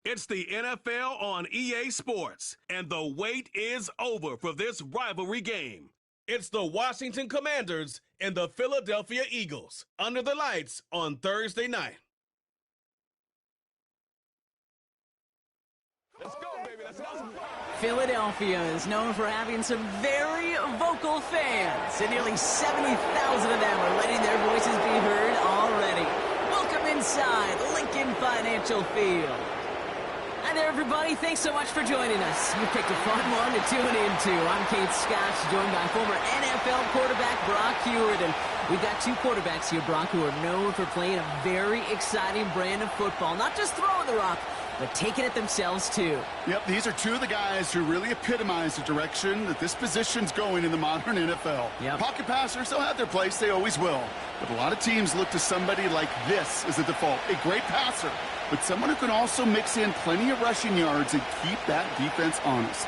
It's the NFL on EA Sports, and the wait is over for this rivalry game. It's the Washington Commanders and the Philadelphia Eagles under the lights on Thursday night. Let's go, baby. Let's go. Philadelphia is known for having some very vocal fans, and nearly 70,000 of them are letting their voices be heard already. Welcome inside Lincoln Financial Field. Hi there, everybody. Thanks so much for joining us. You picked a fun one to tune into. I'm Kate Scott, joined by former NFL quarterback Brock Hewitt. And we've got two quarterbacks here, Brock, who are known for playing a very exciting brand of football. Not just throwing the rock, but taking it themselves, too. Yep, these are two of the guys who really epitomize the direction that this position's going in the modern NFL. Yep. Pocket passers, they'll have their place. They always will. But a lot of teams look to somebody like this as a default. A great passer, but someone who can also mix in plenty of rushing yards and keep that defense honest.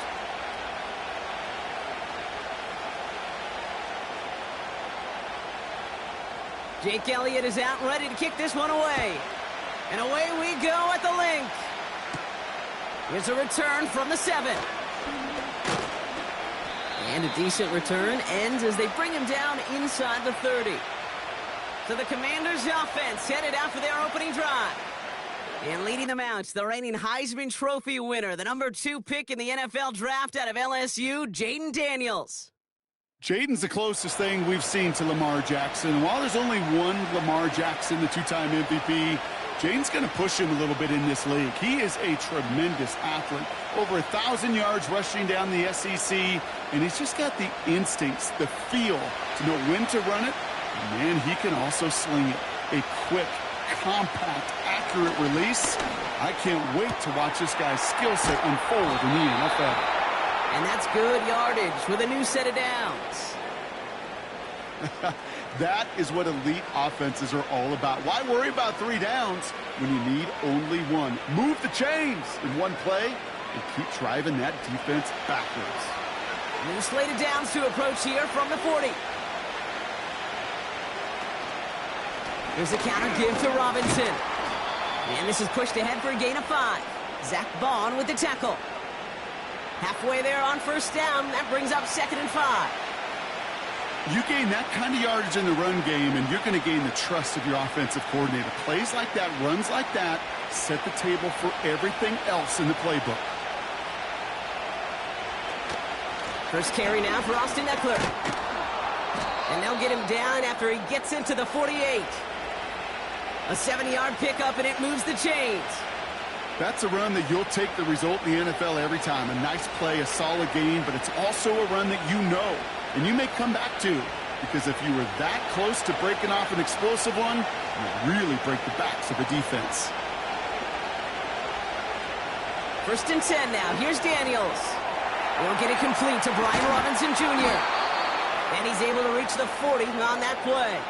Jake Elliott is out and ready to kick this one away. And away we go at the link. Here's a return from the 7. And a decent return ends as they bring him down inside the 30. So the Commanders' offense headed out for their opening drive. And leading them out, the reigning Heisman Trophy winner, the number 2 pick in the NFL draft out of LSU, Jayden Daniels. Jayden's the closest thing we've seen to Lamar Jackson. While there's only one Lamar Jackson, the 2-time MVP, Jayden's going to push him a little bit in this league. He is a tremendous athlete. Over 1,000 yards rushing down the SEC, and he's just got the instincts, the feel to know when to run it. And man, he can also sling it. A quick, compact, accurate release. I can't wait to watch this guy's skill set unfold in the NFL. And that's good yardage with a new set of downs. That is what elite offenses are all about. Why worry about 3 downs when you need only one? Move the chains in one play and keep driving that defense backwards. New slate of downs to approach here from the 40. Here's a counter give to Robinson. And this is pushed ahead for a gain of 5. Zach Bond with the tackle. Halfway there on first down. That brings up 2nd and 5. You gain that kind of yardage in the run game, and you're going to gain the trust of your offensive coordinator. Plays like that, runs like that, set the table for everything else in the playbook. First carry now for Austin Eckler. And they'll get him down after he gets into the 48. A 70-yard pickup, and it moves the chains. That's a run that you'll take the result in the NFL every time. A nice play, a solid gain, but it's also a run that you know and you may come back to, because if you were that close to breaking off an explosive one, you'd really break the backs of the defense. First and 10 now. Here's Daniels. He'll get it complete to Brian Robinson Jr. And he's able to reach the 40 on that play.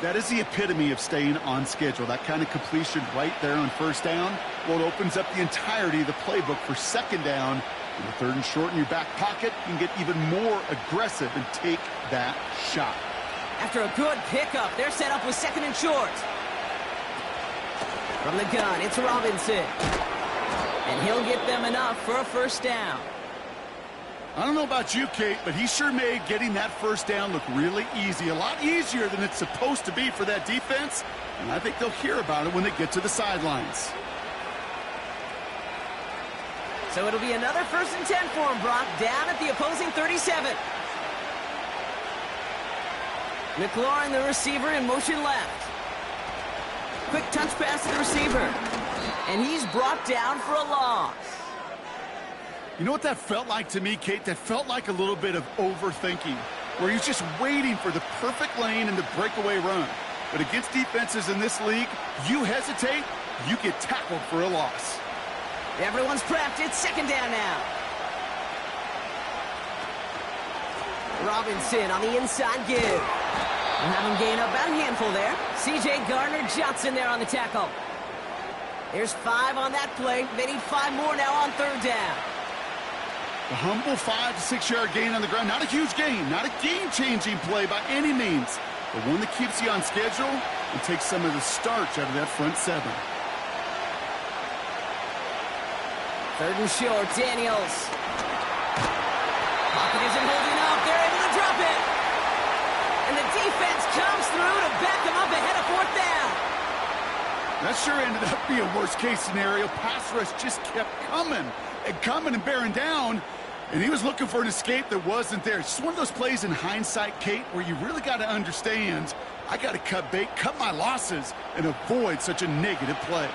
That is the epitome of staying on schedule. That kind of completion right there on first down. Well, it opens up the entirety of the playbook for second down. In the 3rd and short in your back pocket, you can get even more aggressive and take that shot. After a good pickup, they're set up with 2nd and short. From the gun, it's Robinson. And he'll get them enough for a first down. I don't know about you, Kate, but he sure made getting that first down look really easy. A lot easier than it's supposed to be for that defense. And I think they'll hear about it when they get to the sidelines. So it'll be another 1st and 10 for him, Brock, down at the opposing 37. McLaurin, the receiver, in motion left. Quick touch pass to the receiver. And he's brought down for a loss. You know what that felt like to me, Kate? That felt like a little bit of overthinking, where he's just waiting for the perfect lane and the breakaway run. But against defenses in this league, you hesitate, you get tackled for a loss. Everyone's prepped. It's 2nd down now. Robinson on the inside give. We'll have him gain up about a handful there. C.J. Gardner-Johnson there on the tackle. There's 5 on that play. They need 5 more now on 3rd down. A humble 5 to 6 yard gain on the ground. Not a huge gain, not a game-changing play by any means, but one that keeps you on schedule and takes some of the starch out of that front 7. Third and short, Daniels. Pocket isn't holding up. They're able to drop it. And the defense comes through to back them up ahead of fourth down. That sure ended up being a worst-case scenario. Pass rush just kept coming and bearing down. And he was looking for an escape that wasn't there. It's just one of those plays in hindsight, Kate, where you really got to understand, I got to cut bait, cut my losses, and avoid such a negative play.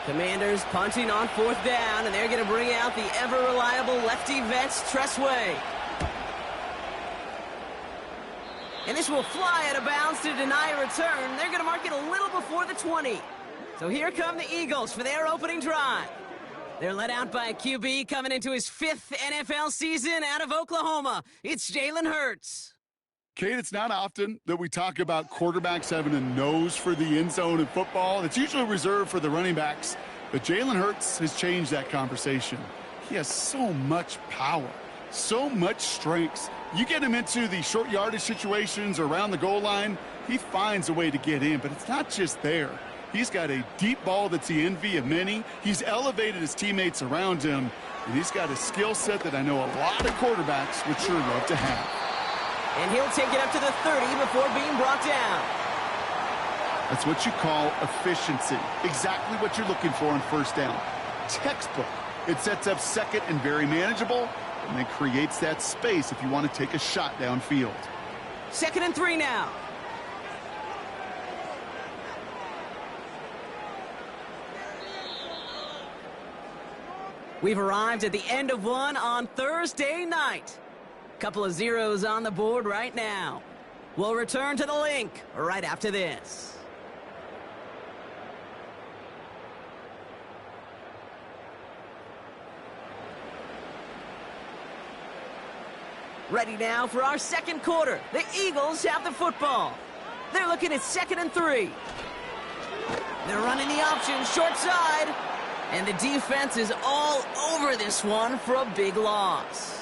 Commanders punting on fourth down, and they're going to bring out the ever-reliable lefty vets, Tressway. And this will fly out of bounds to deny a return. They're going to mark it a little before the 20. So here come the Eagles for their opening drive. They're led out by a QB coming into his 5th NFL season out of Oklahoma. It's Jalen Hurts. Kate, it's not often that we talk about quarterbacks having a nose for the end zone in football. It's usually reserved for the running backs. But Jalen Hurts has changed that conversation. He has so much power, so much strength. You get him into the short yardage situations around the goal line, he finds a way to get in. But it's not just there. He's got a deep ball that's the envy of many. He's elevated his teammates around him. And he's got a skill set that I know a lot of quarterbacks would sure love to have. And he'll take it up to the 30 before being brought down. That's what you call efficiency. Exactly what you're looking for on first down. Textbook. It sets up second and very manageable, and then creates that space if you want to take a shot downfield. 2nd and 3 now. We've arrived at the end of one on Thursday night. Couple of zeros on the board right now. We'll return to the link right after this. Ready now for our second quarter. The Eagles have the football. They're looking at 2nd and 3. They're running the option short side. And the defense is all over this one for a big loss.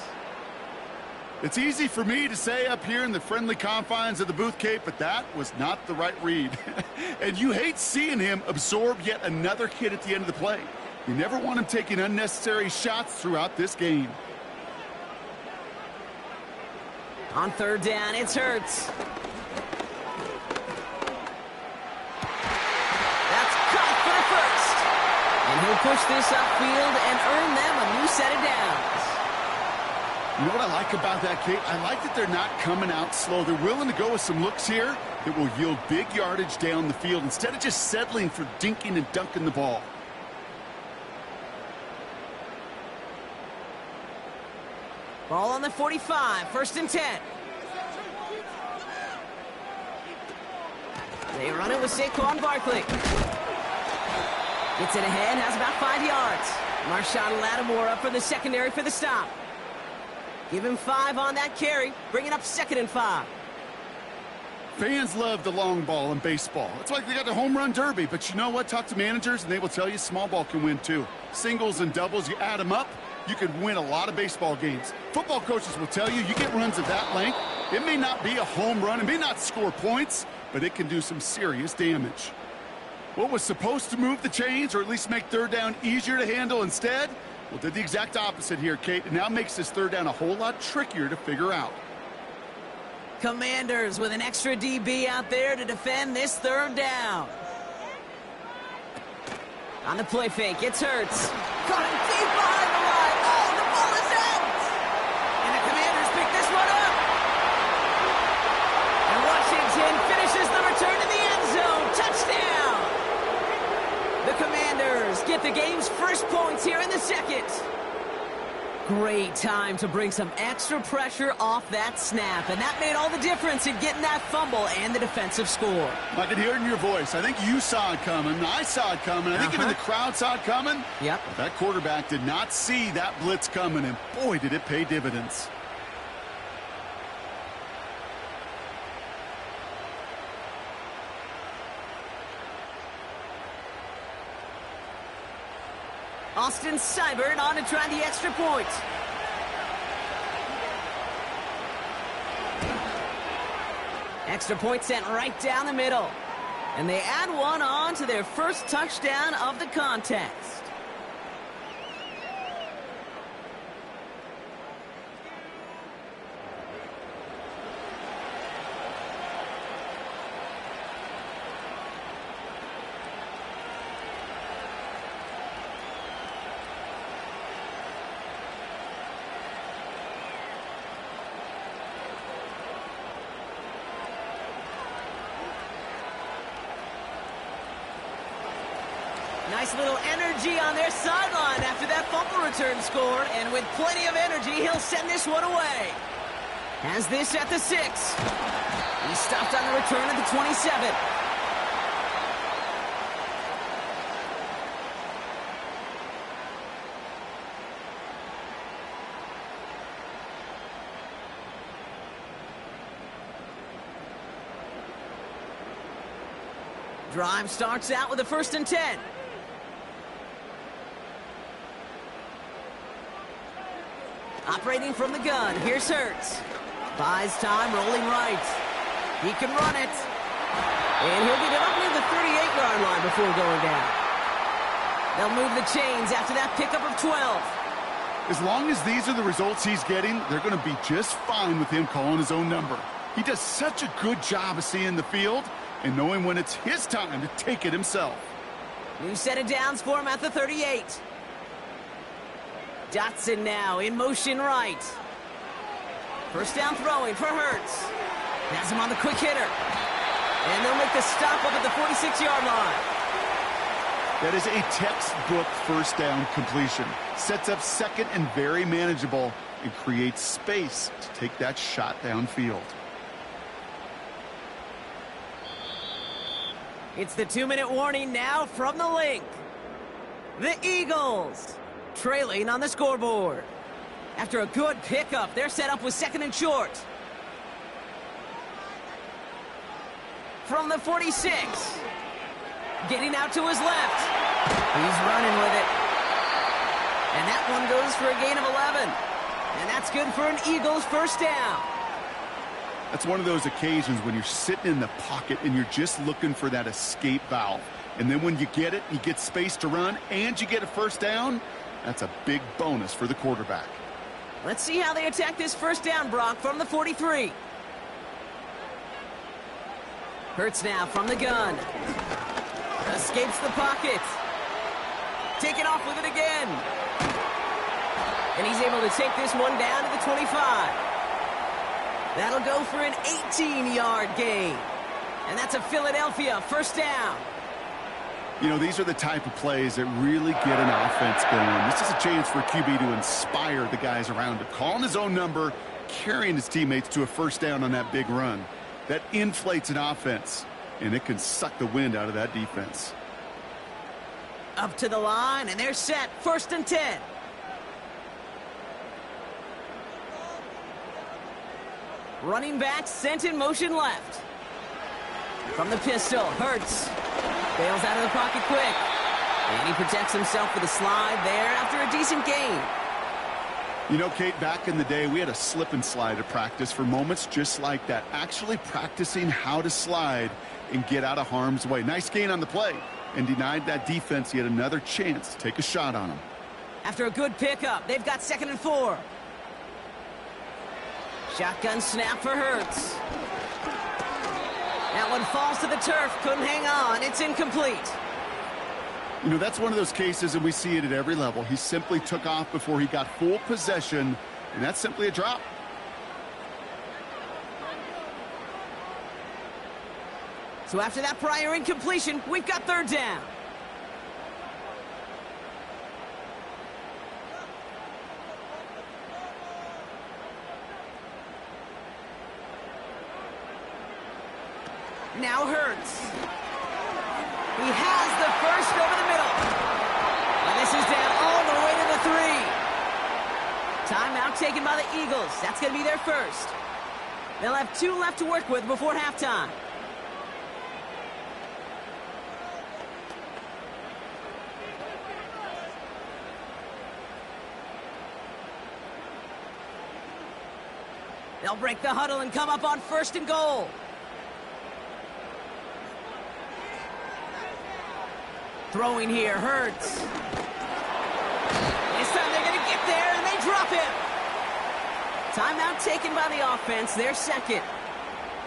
It's easy for me to say up here in the friendly confines of the booth, Kate, but that was not the right read. And you hate seeing him absorb yet another hit at the end of the play. You never want him taking unnecessary shots throughout this game. On 3rd down, it's Hurts. That's caught for the first. And he'll push this upfield and earn them a new set of downs. You know what I like about that, Kate? I like that they're not coming out slow. They're willing to go with some looks here that will yield big yardage down the field instead of just settling for dinking and dunking the ball. Ball on the 45, 1st and 10. They run it with Saquon Barkley. Gets it ahead, has about 5 yards. Marshawn Lattimore up for the secondary for the stop. Give him 5 on that carry. Bring it up 2nd and 5. Fans love the long ball in baseball. It's like they got the home run derby. But you know what? Talk to managers, and they will tell you small ball can win too. Singles and doubles, you add them up, you could win a lot of baseball games. Football coaches will tell you, you get runs of that length, it may not be a home run, it may not score points, but it can do some serious damage. What was supposed to move the chains, or at least make 3rd down easier to handle instead, well, did the exact opposite here, Kate. It now makes this 3rd down a whole lot trickier to figure out. Commanders with an extra DB out there to defend this 3rd down. On the play fake, it's Hurts. Caught him deep behind the line. Oh, the ball is out! And the Commanders pick this one up. And Washington finishes the return in the end zone. Touchdown! The Commanders get the game's first points here in the 2nd. Great time to bring some extra pressure off that snap, and that made all the difference in getting that fumble and the defensive score. I can hear it in your voice. I think you saw it coming. I saw it coming. I think even the crowd saw it coming. Yep. But that quarterback did not see that blitz coming, and boy, did it pay dividends. Austin Seibert on to try the extra point. Extra point sent right down the middle. And they add one on to their first touchdown of the contest. Nice little energy on their sideline after that fumble return score, and with plenty of energy, he'll send this one away. Has this at the 6. He stopped on the return at the 27. Drive starts out with a 1st and 10. Operating from the gun, here's Hurts. Buys time, rolling right. He can run it. And he'll get it up near the 38-yard line before going down. They'll move the chains after that pickup of 12. As long as these are the results he's getting, they're going to be just fine with him calling his own number. He does such a good job of seeing the field and knowing when it's his time to take it himself. New set of downs for him at the 38. Dotson now in motion right. First down throwing for Hurts. Has him on the quick hitter. And they'll make the stop up at the 46-yard line. That is a textbook first down completion. Sets up second and very manageable and creates space to take that shot downfield. It's the 2-minute warning now from the link. The Eagles trailing on the scoreboard. After a good pickup, they're set up with 2nd and short. From the 46. Getting out to his left. He's running with it. And that one goes for a gain of 11. And that's good for an Eagles first down. That's one of those occasions when you're sitting in the pocket and you're just looking for that escape valve. And then when you get it, you get space to run, and you get a first down. That's a big bonus for the quarterback. Let's see how they attack this first down, Brock, from the 43. Hurts now from the gun. Escapes the pocket. Taking off with it again. And he's able to take this one down to the 25. That'll go for an 18-yard gain. And that's a Philadelphia first down. You know, these are the type of plays that really get an offense going. This is a chance for QB to inspire the guys around him. Calling his own number, carrying his teammates to a first down on that big run. That inflates an offense, and it can suck the wind out of that defense. Up to the line, and they're set. 1st and 10. Running back sent in motion left. From the pistol, Hurts. Bails out of the pocket quick. And he protects himself with a slide there after a decent gain. You know, Kate, back in the day, we had a slip and slide at practice for moments just like that. Actually practicing how to slide and get out of harm's way. Nice gain on the play. And denied that defense yet another chance to take a shot on him. After a good pickup, they've got 2nd and 4. Shotgun snap for Hurts. That one falls to the turf. Couldn't hang on. It's incomplete. You know, that's one of those cases, and we see it at every level. He simply took off before he got full possession, and that's simply a drop. So after that prior incompletion, we've got 3rd down. Now Hurts. He has the first over the middle. And this is down all the way to the 3. Timeout taken by the Eagles. That's going to be their first. They'll have 2 left to work with before halftime. They'll break the huddle and come up on 1st and goal. Throwing here hurts. This time they're going to get there, and they drop it. Timeout taken by the offense, their second.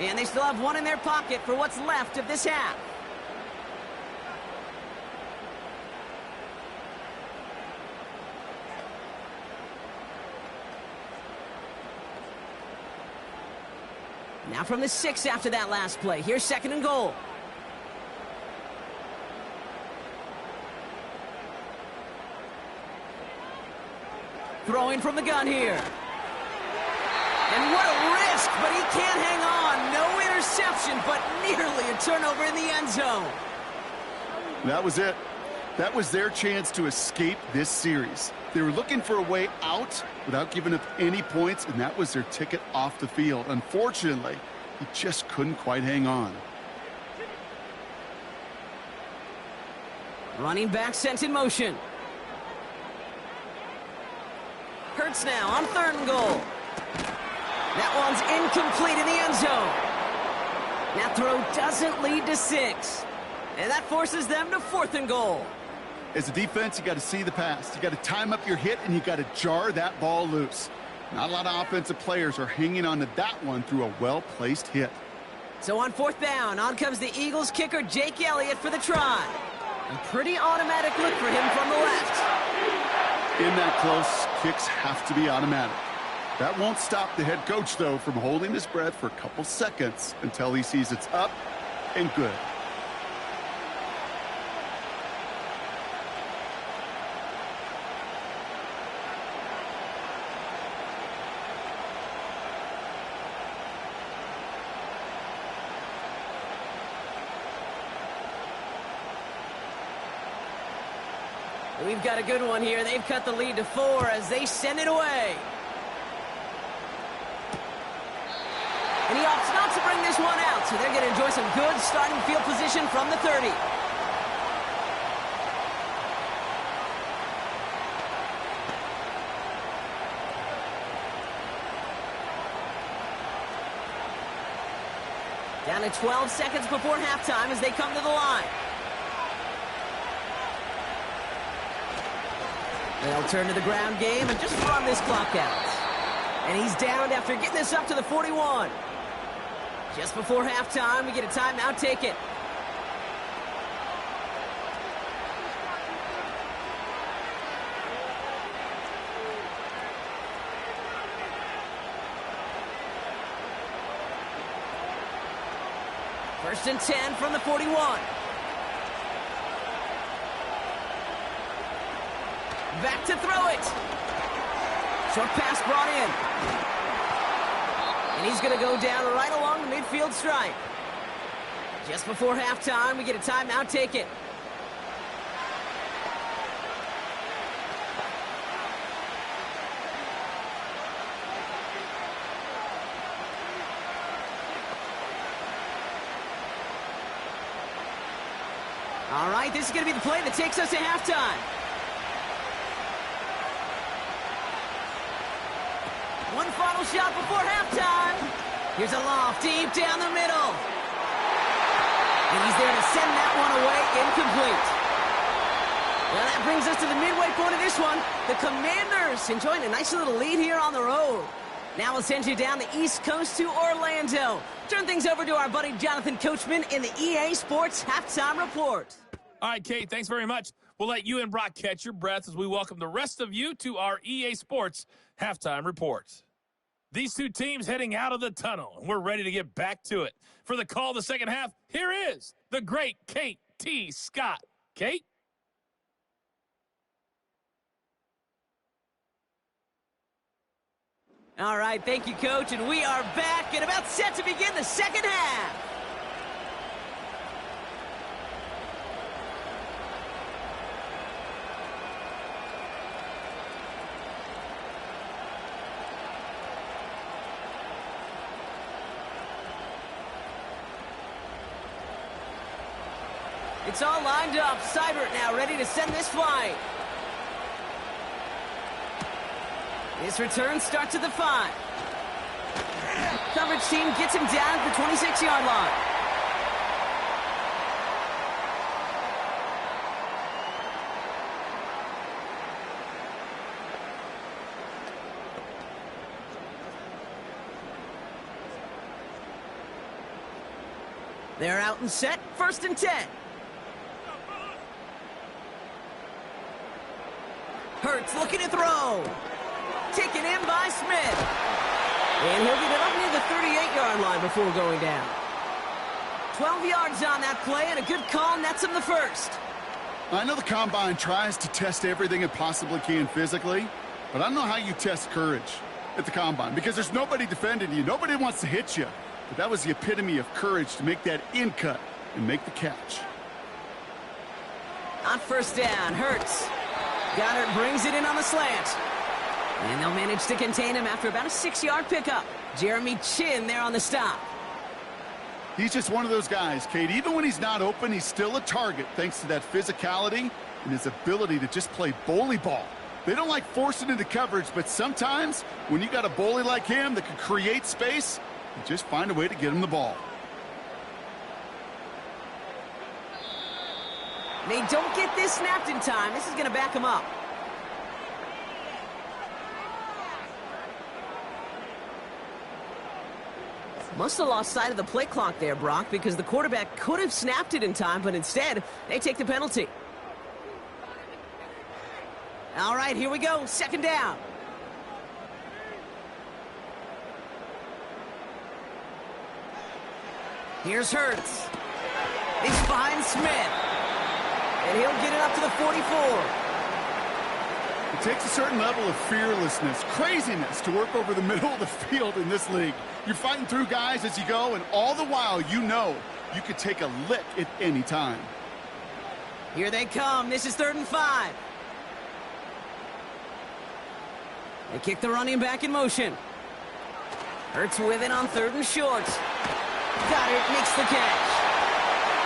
And they still have one in their pocket for what's left of this half. Now from the 6 after that last play. Here's 2nd and goal. Throwing from the gun here. And what a risk, but he can't hang on. No interception, but nearly a turnover in the end zone. That was it. That was their chance to escape this series. They were looking for a way out without giving up any points, and that was their ticket off the field. Unfortunately, he just couldn't quite hang on. Running back sent in motion. Hurts now on 3rd and goal. That one's incomplete in the end zone. That throw doesn't lead to 6. And that forces them to 4th and goal. As a defense, you got to see the pass. You got to time up your hit, and you got to jar that ball loose. Not a lot of offensive players are hanging on to that one through a well-placed hit. So on 4th down, on comes the Eagles kicker, Jake Elliott, for the try. A pretty automatic look for him from the left. In that close, kicks have to be automatic. That won't stop the head coach, though, from holding his breath for a couple seconds until he sees it's up and good. We've got a good one here. They've cut the lead to 4 as they send it away. And he opts not to bring this one out, so they're going to enjoy some good starting field position from the 30. Down to 12 seconds before halftime as they come to the line. They'll turn to the ground game and just run this clock out. And he's downed after getting this up to the 41. Just before halftime, we get a timeout taken. First and 10 from the 41. Back to throw it. Short pass brought in. And he's going to go down right along the midfield stripe. Just before halftime, we get a timeout taken. All right, this is going to be the play that takes us to halftime. One final shot before halftime. Here's a loft deep down the middle. And he's there to send that one away, incomplete. Now that brings us to the midway point of this one. The Commanders enjoying a nice little lead here on the road. Now we'll send you down the East Coast to Orlando. Turn things over to our buddy Jonathan Coachman in the EA Sports Halftime Report. All right, Kate, thanks very much. We'll let you and Brock catch your breath as we welcome the rest of you to our EA Sports Halftime Report. These two teams heading out of the tunnel, and we're ready to get back to it. For the call of the second half, here is the great Kate T. Scott. Kate? All right, thank you, Coach, and we are back and about set to begin the second half. It's all lined up. Seibert now ready to send this flight. This return starts at the 5. Coverage team gets him down at the 26-yard line. They're out and set, 1st and 10. Hurts looking to throw. Taken in by Smith. And he'll get it up near the 38-yard line before going down. 12 yards on that play, and a good call nets him the first. I know the Combine tries to test everything it possibly can physically, but I don't know how you test courage at the Combine because there's nobody defending you. Nobody wants to hit you. But that was the epitome of courage to make that in cut and make the catch. On 1st down, Hurts. Goddard brings it in on the slant. And they'll manage to contain him after about a 6-yard pickup. Jeremy Chin there on the stop. He's just one of those guys, Kate. Even when he's not open, he's still a target thanks to that physicality and his ability to just play bully ball. They don't like forcing into coverage, but sometimes when you got a bully like him that can create space, you just find a way to get him the ball. They don't get this snapped in time. This is going to back him up. Must have lost sight of the play clock there, Brock, because the quarterback could have snapped it in time, but instead, they take the penalty. All right, here we go. 2nd down. Here's Hurts. He's behind Smith. And he'll get it up to the 44. It takes a certain level of fearlessness, craziness to work over the middle of the field in this league. You're fighting through guys as you go, and all the while you know you could take a lick at any time. Here they come. This is 3rd and 5. They kick the running back in motion. Hurts with it on 3rd and short. Goddard makes the catch.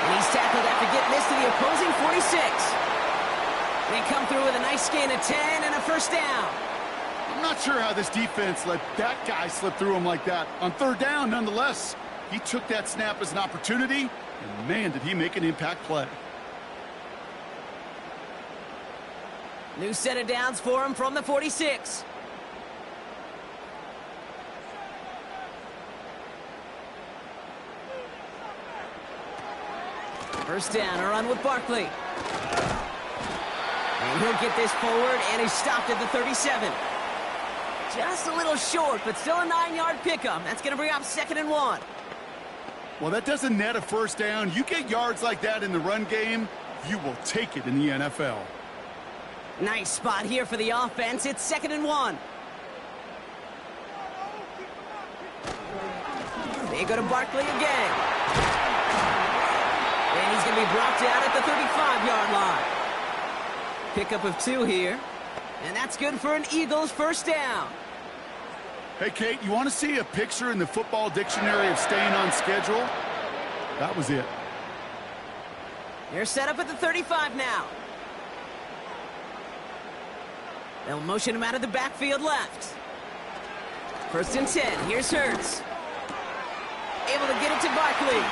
And he's tackled after getting this to the opposing 46. They come through with a nice gain of 10 and a 1st down. I'm not sure how this defense let that guy slip through him like that. On 3rd down, nonetheless, he took that snap as an opportunity, and man, did he make an impact play. New set of downs for him from the 46. First down, a run with Barkley. And he'll get this forward, and he's stopped at the 37. Just a little short, but still a 9-yard pickup. That's going to bring up 2nd and 1. Well, that doesn't net a 1st down. You get yards like that in the run game, you will take it in the NFL. Nice spot here for the offense. It's 2nd and 1. They go to Barkley again. And he's going to be brought down at the 35-yard line. Pickup of 2 here. And that's good for an Eagles 1st down. Hey, Kate, you want to see a picture in the football dictionary of staying on schedule? That was it. They're set up at the 35 now. They'll motion him out of the backfield left. 1st and 10. Here's Hurts. Able to get it to Barkley.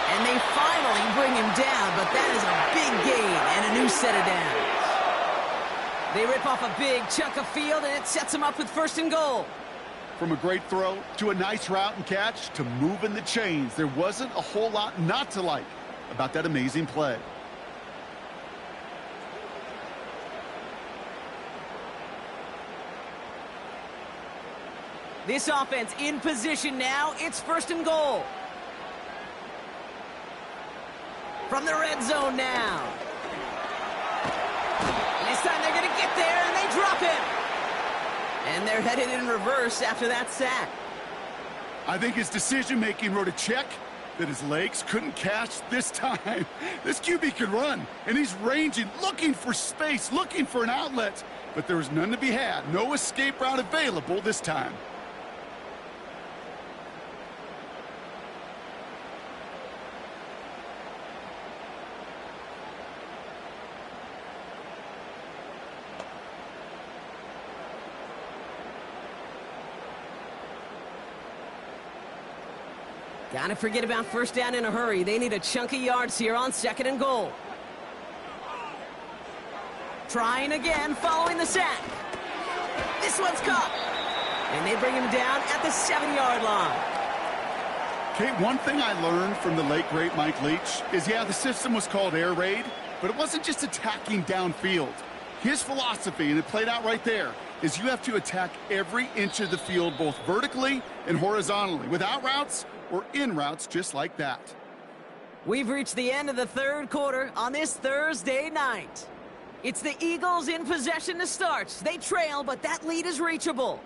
And they finally bring him down, but that is a big gain and a new set of downs. They rip off a big chunk of field, and it sets them up with 1st and goal. From a great throw to a nice route and catch to moving the chains, there wasn't a whole lot not to like about that amazing play. This offense in position now. It's 1st and goal. From the red zone now. And this time they're going to get there, and they drop him. And they're headed in reverse after that sack. I think his decision-making wrote a check that his legs couldn't catch this time. This QB can run, and he's ranging, looking for space, looking for an outlet. But there was none to be had. No escape route available this time. Gotta forget about 1st down in a hurry. They need a chunk of yards here on 2nd and goal. Trying again following the sack. This one's caught. And they bring him down at the 7-yard line. Okay, one thing I learned from the late, great Mike Leach is, yeah, the system was called air raid, but it wasn't just attacking downfield. His philosophy, and it played out right there, is you have to attack every inch of the field, both vertically and horizontally, without routes or in routes just like that. We've reached the end of the third quarter on this Thursday night. It's the Eagles in possession to start. They trail, but that lead is reachable.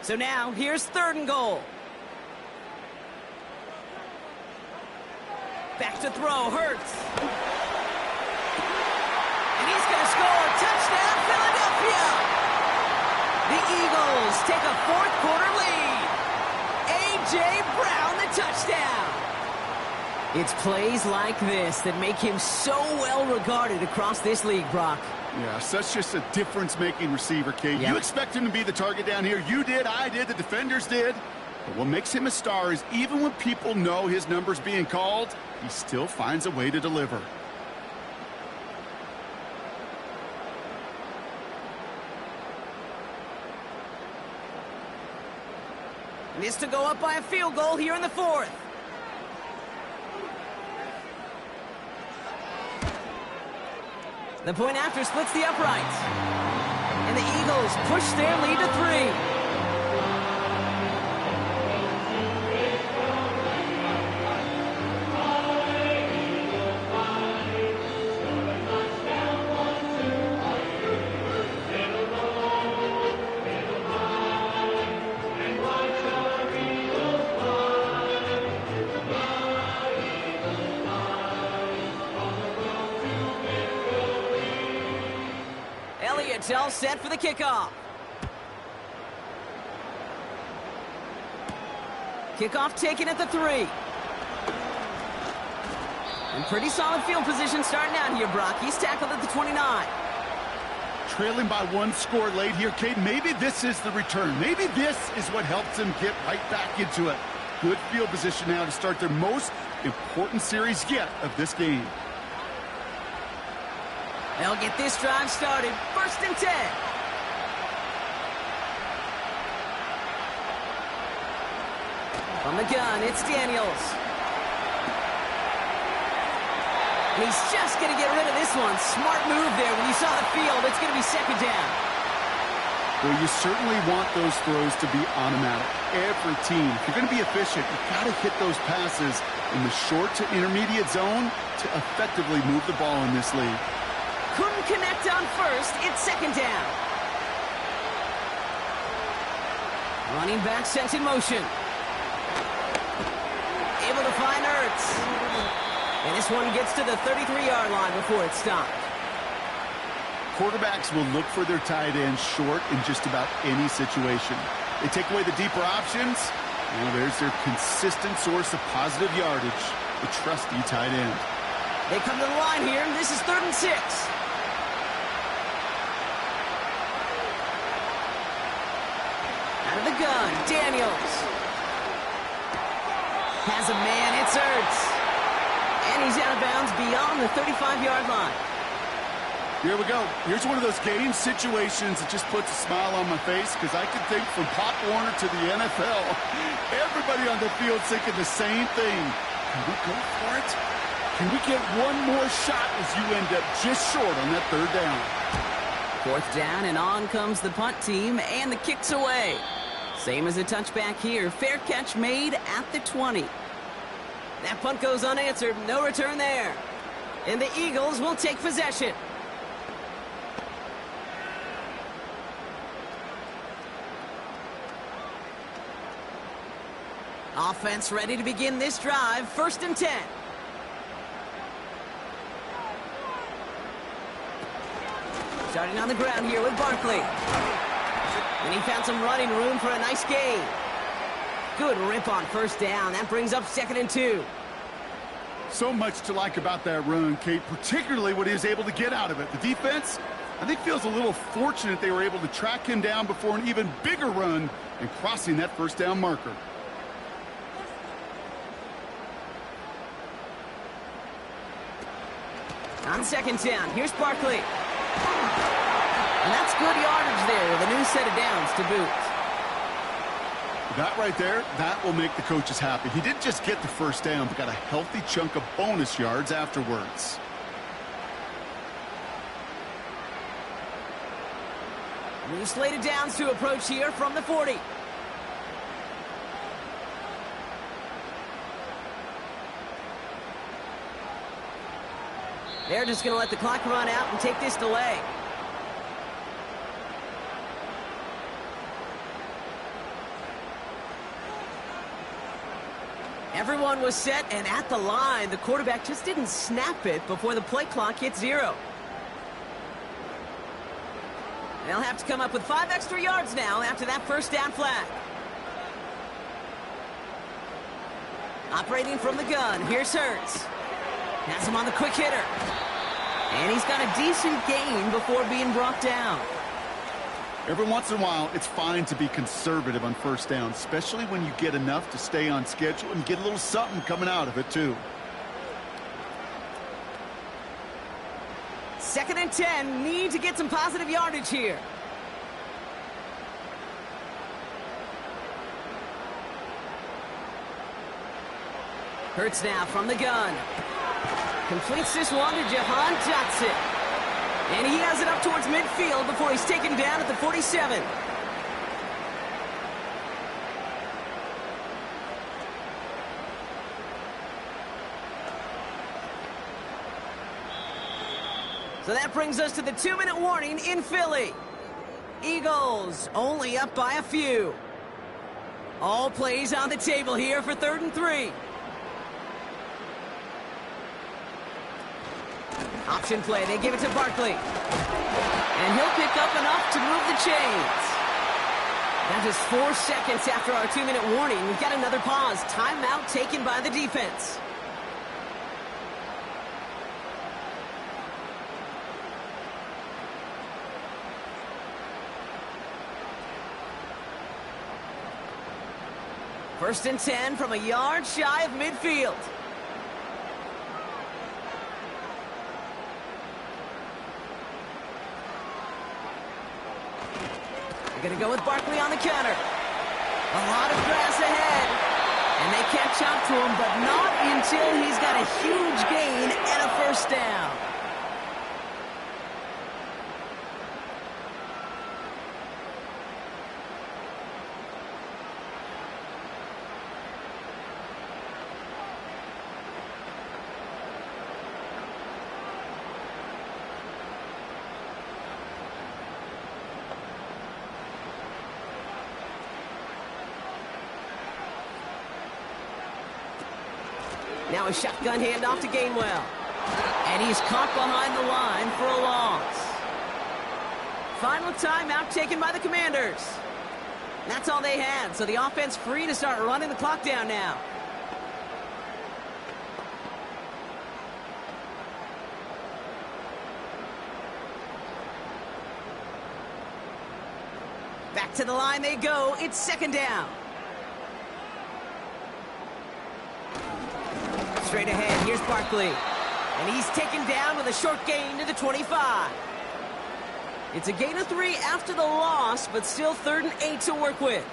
So now, here's 3rd and goal. Back to throw, Hurts. And he's going to score. Touchdown, Philadelphia! The Eagles take a 4th quarter lead. A.J. Brown, the touchdown. It's plays like this that make him so well regarded across this league, Brock. Yeah, such just a difference-making receiver, Kate. Yep. You expect him to be the target down here. You did, I did, the defenders did. But what makes him a star is even when people know his number's being called, he still finds a way to deliver. This to go up by a field goal here in the 4th. The point after splits the uprights. And the Eagles push their lead to 3. It's all set for the kickoff. Kickoff taken at the 3. And pretty solid field position starting out here, Brock. He's tackled at the 29. Trailing by 1 score late here, Kate. Maybe this is the return. Maybe this is what helps them get right back into it. Good field position now to start their most important series yet of this game. They'll get this drive started. 1st and 10. From the gun, it's Daniels. And he's just going to get rid of this one. Smart move there. When you saw the field, it's going to be 2nd down. Well, you certainly want those throws to be automatic. Every team, if you're going to be efficient, you've got to hit those passes in the short to intermediate zone to effectively move the ball in this league. Couldn't connect on 1st. It's 2nd down. Running back sent in motion. Able to find Ertz. And this one gets to the 33-yard line before it's stopped. Quarterbacks will look for their tight end short in just about any situation. They take away the deeper options. Well, there's their consistent source of positive yardage, the trusty tight end. They come to the line here. This is 3rd and 6. Out of the gun, Daniels. Has a man, it's Ertz. And he's out of bounds beyond the 35-yard line. Here we go. Here's one of those game situations that just puts a smile on my face because I can think from Pop Warner to the NFL. Everybody on the field thinking the same thing. Can we go for it? Can we get one more shot as you end up just short on that 3rd down? 4th down, and on comes the punt team, and the kick's away. Same as a touchback here. Fair catch made at the 20. That punt goes unanswered. No return there. And the Eagles will take possession. Offense ready to begin this drive. 1st and 10. Starting on the ground here with Barkley. And he found some running room for a nice gain. Good rip on 1st down. That brings up 2nd and 2. So much to like about that run, Kate, particularly what he was able to get out of it. The defense, I think, feels a little fortunate they were able to track him down before an even bigger run and crossing that 1st down marker. On second down, here's Barkley. And that's good yardage there with a new set of downs to boot. That right there, that will make the coaches happy. He didn't just get the first down, but got a healthy chunk of bonus yards afterwards. New slated downs to approach here from the 40. They're just going to let the clock run out and take this delay. Everyone was set and at the line. The quarterback just didn't snap it before the play clock hit 0. They'll have to come up with 5 extra yards now after that first down flag. Operating from the gun, here's Hurts. Has him on the quick hitter. And he's got a decent gain before being brought down. Every once in a while, it's fine to be conservative on first down, especially when you get enough to stay on schedule and get a little something coming out of it, too. 2nd and 10, need to get some positive yardage here. Hurts now from the gun. Completes this one to Jahan Johnson. And he has it up towards midfield before he's taken down at the 47. So that brings us to the 2-minute warning in Philly. Eagles only up by a few. All plays on the table here for 3rd and 3. Option play, they give it to Barkley. And he'll pick up enough to move the chains. Now just 4 seconds after our 2-minute warning, we've got another pause. Timeout taken by the defense. First and 10 from a yard shy of midfield. They're going to go with Barkley on the counter. A lot of grass ahead. And they catch up to him, but not until he's got a huge gain and a first down. Now a shotgun handoff to Gainwell. And he's caught behind the line for a loss. Final timeout taken by the Commanders. That's all they had, so the offense free to start running the clock down now. Back to the line they go. It's 2nd down. Straight ahead, here's Barkley. And he's taken down with a short gain to the 25. It's a gain of 3 after the loss, but still 3rd and 8 to work with.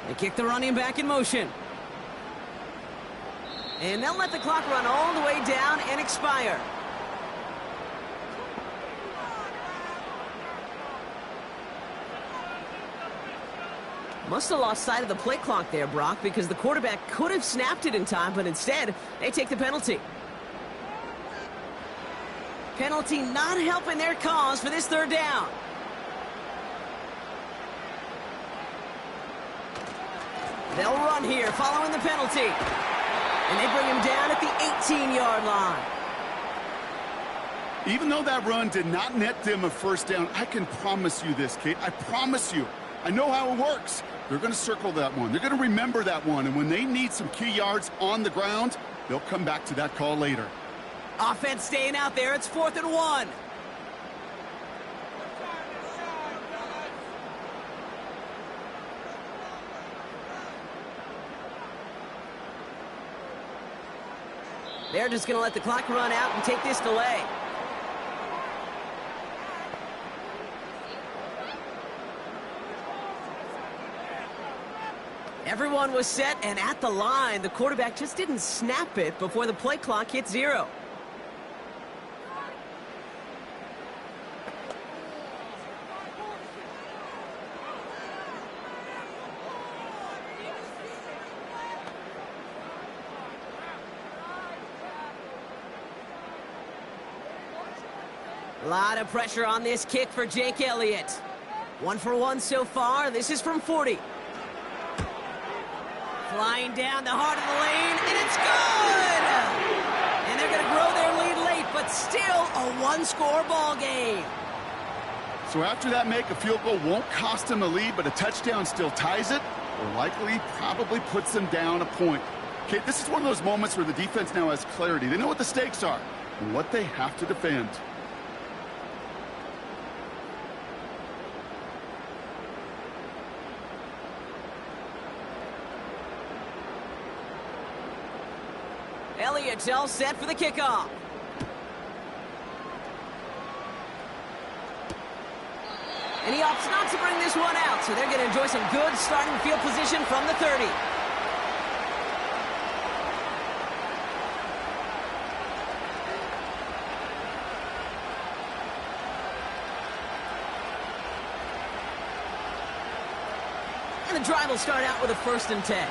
They kick the running back in motion. And they'll let the clock run all the way down and expire. Must have lost sight of the play clock there, Brock, because the quarterback could have snapped it in time, but instead, they take the penalty. Penalty not helping their cause for this 3rd down. They'll run here following the penalty. And they bring him down at the 18-yard line. Even though that run did not net them a first down, I can promise you this, Kate. I promise you. I know how it works. They're going to circle that one. They're going to remember that one. And when they need some key yards on the ground, They'll come back to that call later. Offense staying out there. It's 4th and 1. They're just going to let the clock run out and take this delay. Everyone was set and at the line. The quarterback just didn't snap it before the play clock hit 0. A lot of pressure on this kick for Jake Elliott. 1 for 1 so far. This is from 40. Flying down the heart of the lane, and it's good! And they're going to grow their lead late, but still a one-score ball game. So after that make, a field goal won't cost them a lead, but a touchdown still ties it, or likely probably puts them down a point. Okay, this is one of those moments where the defense now has clarity. They know what the stakes are and what they have to defend. Elliott's all set for the kickoff. And he opts not to bring this one out, so they're going to enjoy some good starting field position from the 30. And the drive will start out with a 1st and 10.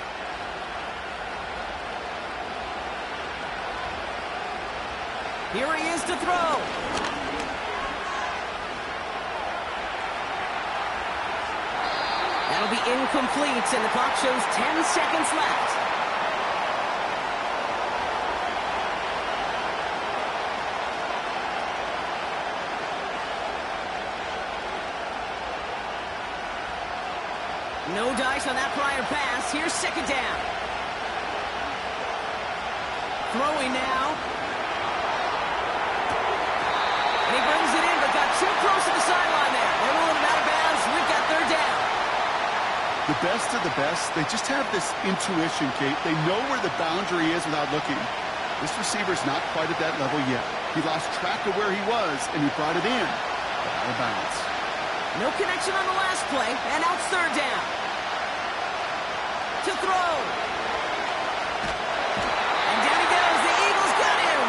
Here he is to throw. That'll be incomplete, and the clock shows 10 seconds left. No dice on that prior pass. Here's 2nd down. Throwing now. And he brings it in, but got too close to the sideline there. They're rolling him out of bounds. We've got 3rd down. The best of the best, they just have this intuition, Kate. They know where the boundary is without looking. This receiver's not quite at that level yet. He lost track of where he was, and he brought it in. But out of bounds. No connection on the last play, and now it's 3rd down. To throw. And down he goes. The Eagles got him.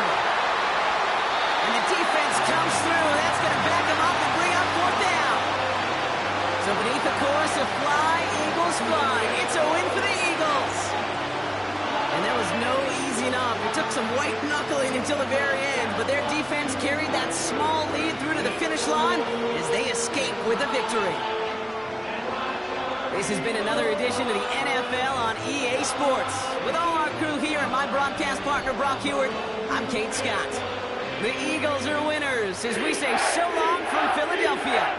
And the defense comes through. That's going to back him up and bring up 4th down. So beneath the chorus of Fly, Eagles Fly, it's a win for the Eagles. And there was no easing up. It took some white knuckling until the very end, but their defense carried that small lead through to the finish line as they escape with a victory. This has been another edition of the NFL on EA Sports. With all our crew here and my broadcast partner, Brock Hewart, I'm Kate Scott. The Eagles are winners as we say so long from Philadelphia.